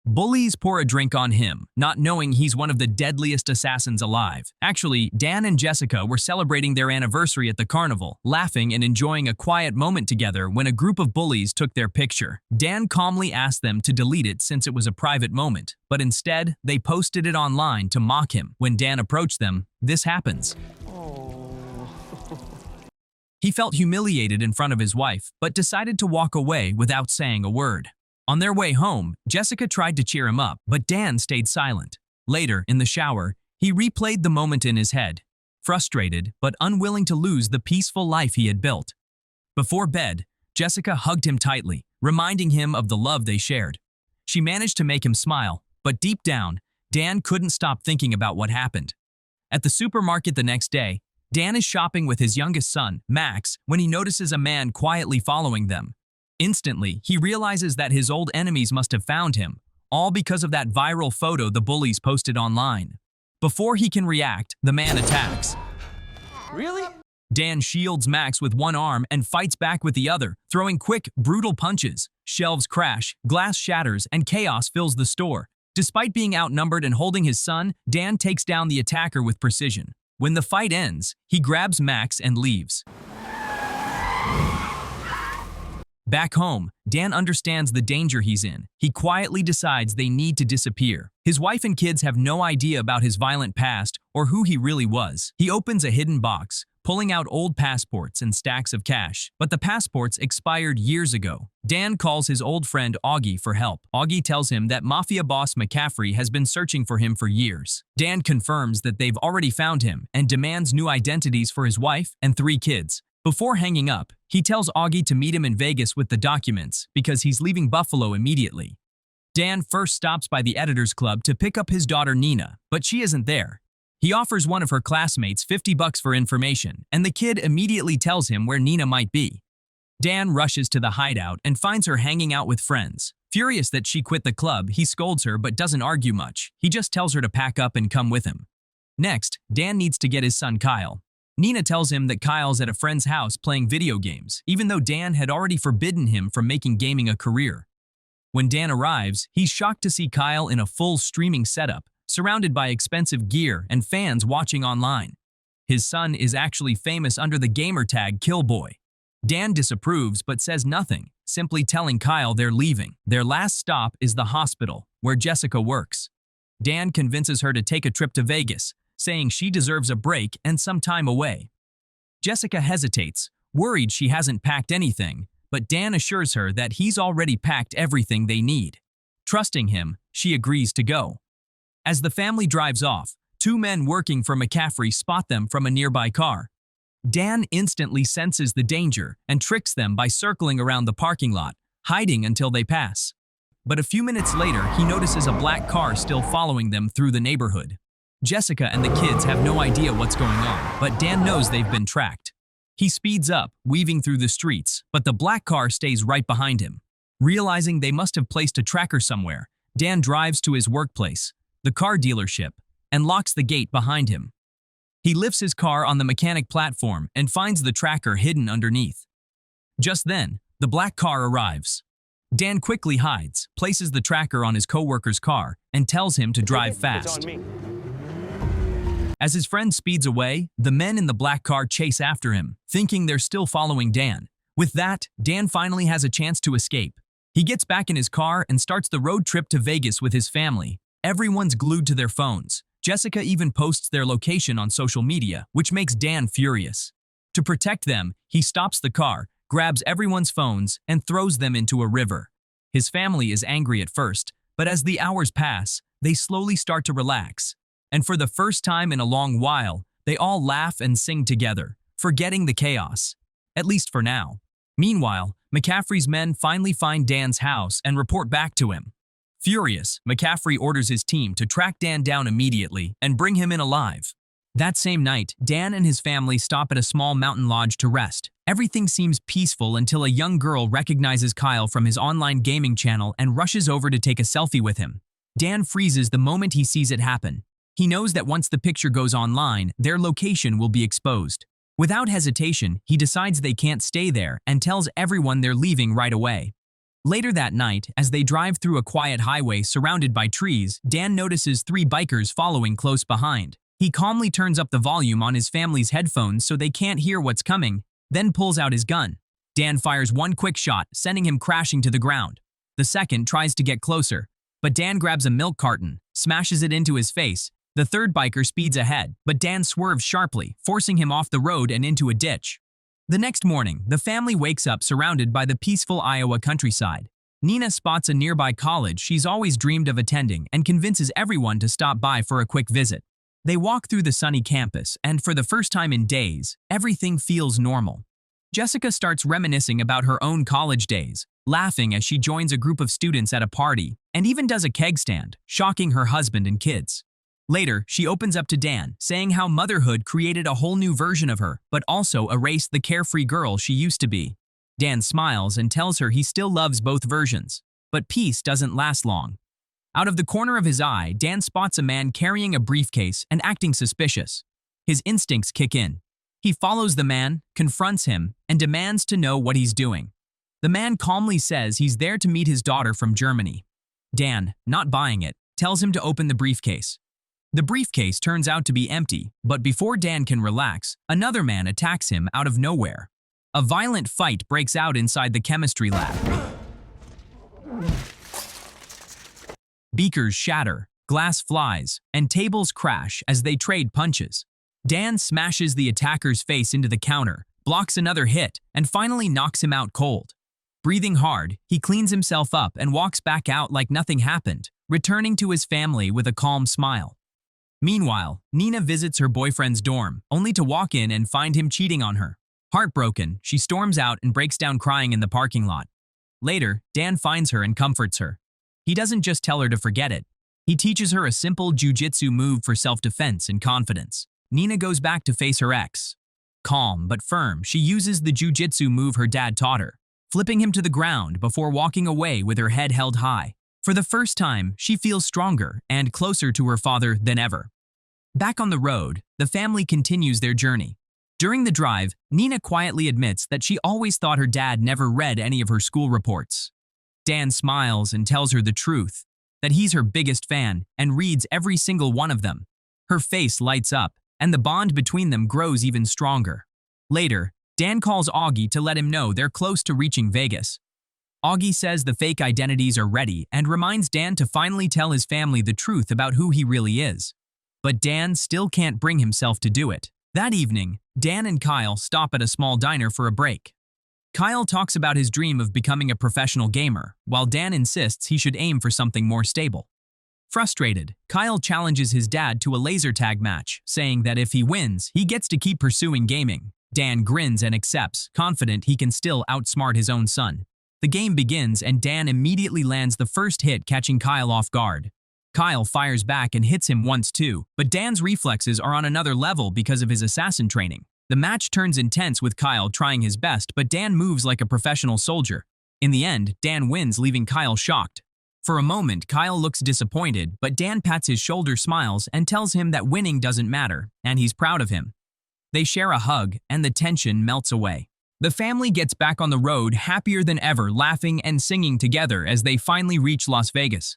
Bullies pour a drink on him, not knowing he's one of the deadliest assassins alive. Actually, Dan and Jessica were celebrating their anniversary at the carnival, laughing and enjoying a quiet moment together when a group of bullies took their picture. Dan calmly asked them to delete it since it was a private moment, but instead, they posted it online to mock him. When Dan approached them, this happens. He felt humiliated in front of his wife, but decided to walk away without saying a word. On their way home, Jessica tried to cheer him up, but Dan stayed silent. Later, in the shower, he replayed the moment in his head, frustrated but unwilling to lose the peaceful life he had built. Before bed, Jessica hugged him tightly, reminding him of the love they shared. She managed to make him smile, but deep down, Dan couldn't stop thinking about what happened. At the supermarket the next day, Dan is shopping with his youngest son, Max, when he notices a man quietly following them. Instantly, he realizes that his old enemies must have found him, all because of that viral photo the bullies posted online. Before he can react, the man attacks. Really? Dan shields Max with one arm and fights back with the other, throwing quick, brutal punches. Shelves crash, glass shatters, and chaos fills the store. Despite being outnumbered and holding his son, Dan takes down the attacker with precision. When the fight ends, he grabs Max and leaves. Back home, Dan understands the danger he's in. He quietly decides they need to disappear. His wife and kids have no idea about his violent past or who he really was. He opens a hidden box, pulling out old passports and stacks of cash. But the passports expired years ago. Dan calls his old friend Augie for help. Augie tells him that mafia boss McCaffrey has been searching for him for years. Dan confirms that they've already found him and demands new identities for his wife and 3 kids. Before hanging up, he tells Augie to meet him in Vegas with the documents because he's leaving Buffalo immediately. Dan first stops by the Editors Club to pick up his daughter Nina, but she isn't there. He offers one of her classmates $50 for information, and the kid immediately tells him where Nina might be. Dan rushes to the hideout and finds her hanging out with friends. Furious that she quit the club, he scolds her but doesn't argue much. He just tells her to pack up and come with him. Next, Dan needs to get his son Kyle. Nina tells him that Kyle's at a friend's house playing video games, even though Dan had already forbidden him from making gaming a career. When Dan arrives, he's shocked to see Kyle in a full streaming setup, surrounded by expensive gear and fans watching online. His son is actually famous under the gamer tag Killboy. Dan disapproves but says nothing, simply telling Kyle they're leaving. Their last stop is the hospital, where Jessica works. Dan convinces her to take a trip to Vegas, saying she deserves a break and some time away. Jessica hesitates, worried she hasn't packed anything, but Dan assures her that he's already packed everything they need. Trusting him, she agrees to go. As the family drives off, 2 men working for McCaffrey spot them from a nearby car. Dan instantly senses the danger and tricks them by circling around the parking lot, hiding until they pass. But a few minutes later, he notices a black car still following them through the neighborhood. Jessica and the kids have no idea what's going on, but Dan knows they've been tracked. He speeds up, weaving through the streets, but the black car stays right behind him. Realizing they must have placed a tracker somewhere, Dan drives to his workplace, the car dealership, and locks the gate behind him. He lifts his car on the mechanic platform and finds the tracker hidden underneath. Just then, the black car arrives. Dan quickly hides, places the tracker on his coworker's car, and tells him to drive fast. As his friend speeds away, the men in the black car chase after him, thinking they're still following Dan. With that, Dan finally has a chance to escape. He gets back in his car and starts the road trip to Vegas with his family. Everyone's glued to their phones. Jessica even posts their location on social media, which makes Dan furious. To protect them, he stops the car, grabs everyone's phones, and throws them into a river. His family is angry at first, but as the hours pass, they slowly start to relax. And for the first time in a long while, they all laugh and sing together, forgetting the chaos. At least for now. Meanwhile, McCaffrey's men finally find Dan's house and report back to him. Furious, McCaffrey orders his team to track Dan down immediately and bring him in alive. That same night, Dan and his family stop at a small mountain lodge to rest. Everything seems peaceful until a young girl recognizes Kyle from his online gaming channel and rushes over to take a selfie with him. Dan freezes the moment he sees it happen. He knows that once the picture goes online, their location will be exposed. Without hesitation, he decides they can't stay there and tells everyone they're leaving right away. Later that night, as they drive through a quiet highway surrounded by trees, Dan notices three bikers following close behind. He calmly turns up the volume on his family's headphones so they can't hear what's coming, then pulls out his gun. Dan fires one quick shot, sending him crashing to the ground. The second tries to get closer, but Dan grabs a milk carton, smashes it into his face. The third biker speeds ahead, but Dan swerves sharply, forcing him off the road and into a ditch. The next morning, the family wakes up surrounded by the peaceful Iowa countryside. Nina spots a nearby college she's always dreamed of attending and convinces everyone to stop by for a quick visit. They walk through the sunny campus, and for the first time in days, everything feels normal. Jessica starts reminiscing about her own college days, laughing as she joins a group of students at a party, and even does a keg stand, shocking her husband and kids. Later, she opens up to Dan, saying how motherhood created a whole new version of her, but also erased the carefree girl she used to be. Dan smiles and tells her he still loves both versions, but peace doesn't last long. Out of the corner of his eye, Dan spots a man carrying a briefcase and acting suspicious. His instincts kick in. He follows the man, confronts him, and demands to know what he's doing. The man calmly says he's there to meet his daughter from Germany. Dan, not buying it, tells him to open the briefcase. The briefcase turns out to be empty, but before Dan can relax, another man attacks him out of nowhere. A violent fight breaks out inside the chemistry lab. Beakers shatter, glass flies, and tables crash as they trade punches. Dan smashes the attacker's face into the counter, blocks another hit, and finally knocks him out cold. Breathing hard, he cleans himself up and walks back out like nothing happened, returning to his family with a calm smile. Meanwhile, Nina visits her boyfriend's dorm, only to walk in and find him cheating on her. Heartbroken, she storms out and breaks down crying in the parking lot. Later, Dan finds her and comforts her. He doesn't just tell her to forget it. He teaches her a simple jiu-jitsu move for self-defense and confidence. Nina goes back to face her ex. Calm but firm, she uses the jiu-jitsu move her dad taught her, flipping him to the ground before walking away with her head held high. For the first time, she feels stronger and closer to her father than ever. Back on the road, the family continues their journey. During the drive, Nina quietly admits that she always thought her dad never read any of her school reports. Dan smiles and tells her the truth, that he's her biggest fan and reads every single one of them. Her face lights up, and the bond between them grows even stronger. Later, Dan calls Augie to let him know they're close to reaching Vegas. Augie says the fake identities are ready and reminds Dan to finally tell his family the truth about who he really is. But Dan still can't bring himself to do it. That evening, Dan and Kyle stop at a small diner for a break. Kyle talks about his dream of becoming a professional gamer, while Dan insists he should aim for something more stable. Frustrated, Kyle challenges his dad to a laser tag match, saying that if he wins, he gets to keep pursuing gaming. Dan grins and accepts, confident he can still outsmart his own son. The game begins and Dan immediately lands the first hit, catching Kyle off guard. Kyle fires back and hits him once too, but Dan's reflexes are on another level because of his assassin training. The match turns intense with Kyle trying his best, but Dan moves like a professional soldier. In the end, Dan wins, leaving Kyle shocked. For a moment, Kyle looks disappointed, but Dan pats his shoulder, smiles, and tells him that winning doesn't matter, and he's proud of him. They share a hug, and the tension melts away. The family gets back on the road, happier than ever, laughing and singing together as they finally reach Las Vegas.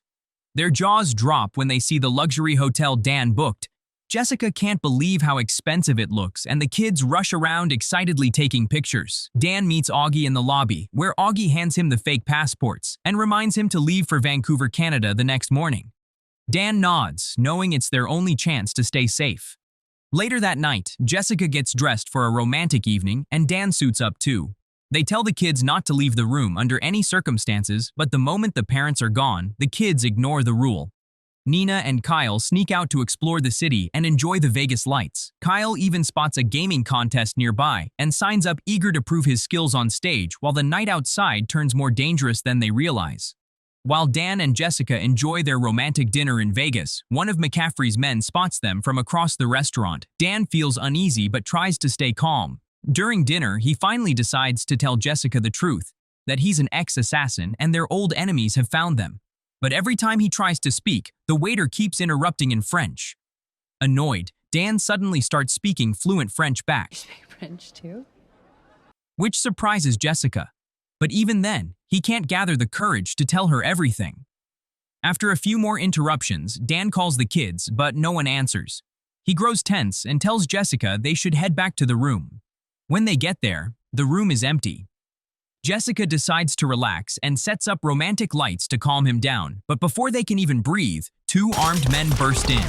Their jaws drop when they see the luxury hotel Dan booked. Jessica can't believe how expensive it looks, and the kids rush around excitedly taking pictures. Dan meets Augie in the lobby, where Augie hands him the fake passports and reminds him to leave for Vancouver, Canada the next morning. Dan nods, knowing it's their only chance to stay safe. Later that night, Jessica gets dressed for a romantic evening, and Dan suits up too. They tell the kids not to leave the room under any circumstances, but the moment the parents are gone, the kids ignore the rule. Nina and Kyle sneak out to explore the city and enjoy the Vegas lights. Kyle even spots a gaming contest nearby and signs up, eager to prove his skills on stage, while the night outside turns more dangerous than they realize. While Dan and Jessica enjoy their romantic dinner in Vegas, one of McCaffrey's men spots them from across the restaurant. Dan feels uneasy but tries to stay calm. During dinner, he finally decides to tell Jessica the truth, that he's an ex-assassin and their old enemies have found them. But every time he tries to speak, the waiter keeps interrupting in French. Annoyed, Dan suddenly starts speaking fluent French back. You speak French too? Which surprises Jessica. But even then, He can't gather the courage to tell her everything. After a few more interruptions, Dan calls the kids, but no one answers. He grows tense and tells Jessica they should head back to the room. When they get there, the room is empty. Jessica decides to relax and sets up romantic lights to calm him down, but before they can even breathe, two armed men burst in.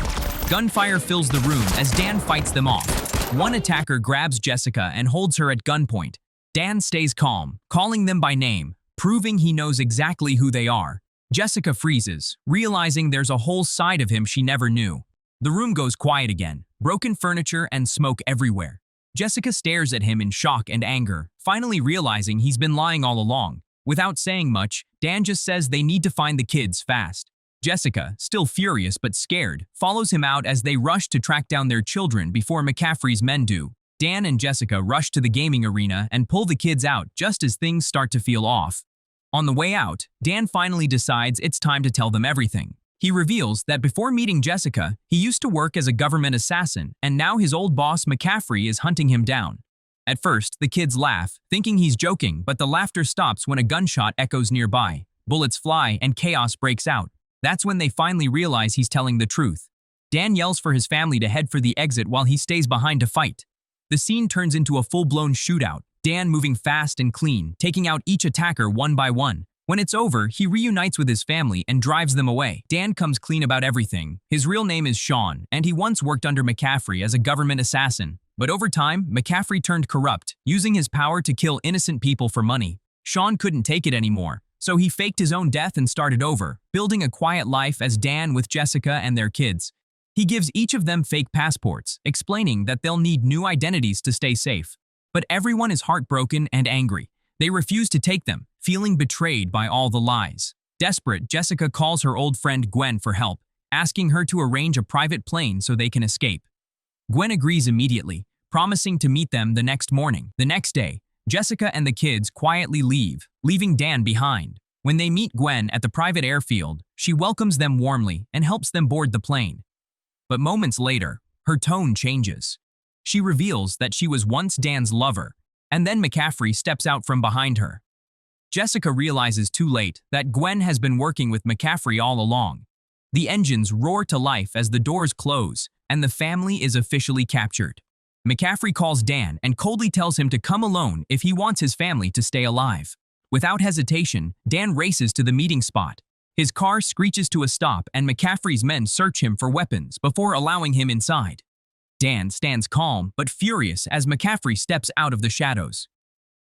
Gunfire fills the room as Dan fights them off. One attacker grabs Jessica and holds her at gunpoint. Dan stays calm, calling them by name, proving he knows exactly who they are. Jessica freezes, realizing there's a whole side of him she never knew. The room goes quiet again, broken furniture and smoke everywhere. Jessica stares at him in shock and anger, finally realizing he's been lying all along. Without saying much, Dan just says they need to find the kids fast. Jessica, still furious but scared, follows him out as they rush to track down their children before McCaffrey's men do. Dan and Jessica rush to the gaming arena and pull the kids out just as things start to feel off. On the way out, Dan finally decides it's time to tell them everything. He reveals that before meeting Jessica, he used to work as a government assassin, and now his old boss McCaffrey is hunting him down. At first, the kids laugh, thinking he's joking, but the laughter stops when a gunshot echoes nearby. Bullets fly and chaos breaks out. That's when they finally realize he's telling the truth. Dan yells for his family to head for the exit while he stays behind to fight. The scene turns into a full-blown shootout, Dan moving fast and clean, taking out each attacker one by one. When it's over, he reunites with his family and drives them away. Dan comes clean about everything. His real name is Sean, and he once worked under McCaffrey as a government assassin. But over time, McCaffrey turned corrupt, using his power to kill innocent people for money. Sean couldn't take it anymore, so he faked his own death and started over, building a quiet life as Dan with Jessica and their kids. He gives each of them fake passports, explaining that they'll need new identities to stay safe. But everyone is heartbroken and angry. They refuse to take them, feeling betrayed by all the lies. Desperate, Jessica calls her old friend Gwen for help, asking her to arrange a private plane so they can escape. Gwen agrees immediately, promising to meet them the next morning. The next day, Jessica and the kids quietly leave, leaving Dan behind. When they meet Gwen at the private airfield, she welcomes them warmly and helps them board the plane. But moments later, her tone changes. She reveals that she was once Dan's lover, and then McCaffrey steps out from behind her. Jessica realizes too late that Gwen has been working with McCaffrey all along. The engines roar to life as the doors close, and the family is officially captured. McCaffrey calls Dan and coldly tells him to come alone if he wants his family to stay alive. Without hesitation, Dan races to the meeting spot. His car screeches to a stop and McCaffrey's men search him for weapons before allowing him inside. Dan stands calm but furious as McCaffrey steps out of the shadows.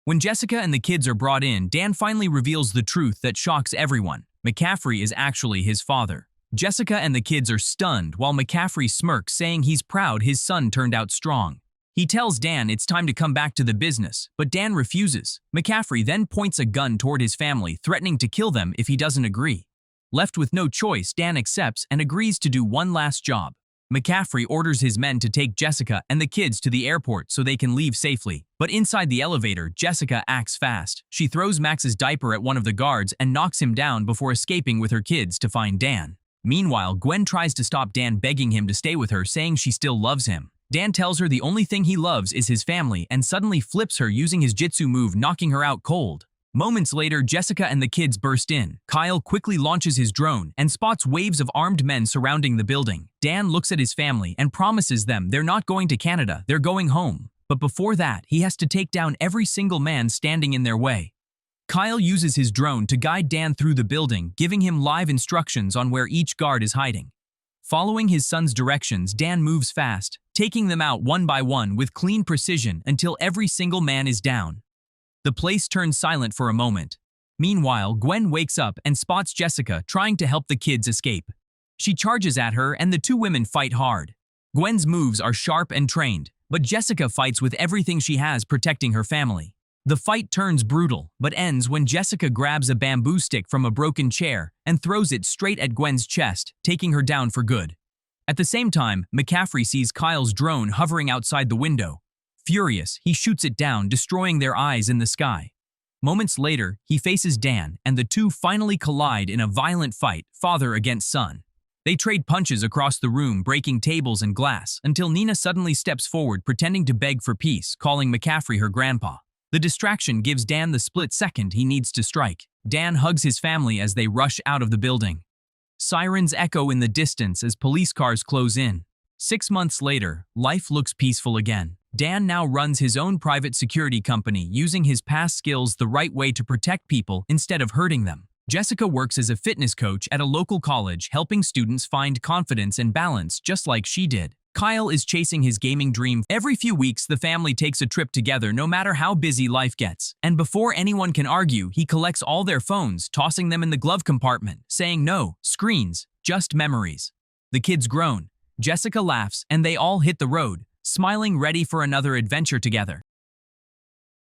When Jessica and the kids are brought in, Dan finally reveals the truth that shocks everyone. McCaffrey is actually his father. Jessica and the kids are stunned while McCaffrey smirks, saying he's proud his son turned out strong. He tells Dan it's time to come back to the business, but Dan refuses. McCaffrey then points a gun toward his family, threatening to kill them if he doesn't agree. Left with no choice, Dan accepts and agrees to do one last job. McCaffrey orders his men to take Jessica and the kids to the airport so they can leave safely. But inside the elevator, Jessica acts fast. She throws Max's diaper at one of the guards and knocks him down before escaping with her kids to find Dan. Meanwhile, Gwen tries to stop Dan, begging him to stay with her, saying she still loves him. Dan tells her the only thing he loves is his family and suddenly flips her using his jitsu move, knocking her out cold. Moments later, Jessica and the kids burst in. Kyle quickly launches his drone and spots waves of armed men surrounding the building. Dan looks at his family and promises them they're not going to Canada, they're going home. But before that, he has to take down every single man standing in their way. Kyle uses his drone to guide Dan through the building, giving him live instructions on where each guard is hiding. Following his son's directions, Dan moves fast, taking them out one by one with clean precision until every single man is down. The place turns silent for a moment. Meanwhile, Gwen wakes up and spots Jessica trying to help the kids escape. She charges at her and the two women fight hard. Gwen's moves are sharp and trained, but Jessica fights with everything she has, protecting her family. The fight turns brutal, but ends when Jessica grabs a bamboo stick from a broken chair and throws it straight at Gwen's chest, taking her down for good. At the same time, McCaffrey sees Kyle's drone hovering outside the window. Furious, he shoots it down, destroying their eyes in the sky. Moments later, he faces Dan, and the two finally collide in a violent fight, father against son. They trade punches across the room, breaking tables and glass, until Nina suddenly steps forward, pretending to beg for peace, calling McCaffrey her grandpa. The distraction gives Dan the split second he needs to strike. Dan hugs his family as they rush out of the building. Sirens echo in the distance as police cars close in. 6 months later, life looks peaceful again. Dan now runs his own private security company, using his past skills the right way to protect people instead of hurting them. Jessica works as a fitness coach at a local college, helping students find confidence and balance just like she did. Kyle is chasing his gaming dream. Every few weeks, the family takes a trip together no matter how busy life gets. And before anyone can argue, he collects all their phones, tossing them in the glove compartment, saying no screens, just memories. The kids groan. Jessica laughs, and they all hit the road, smiling, ready for another adventure together.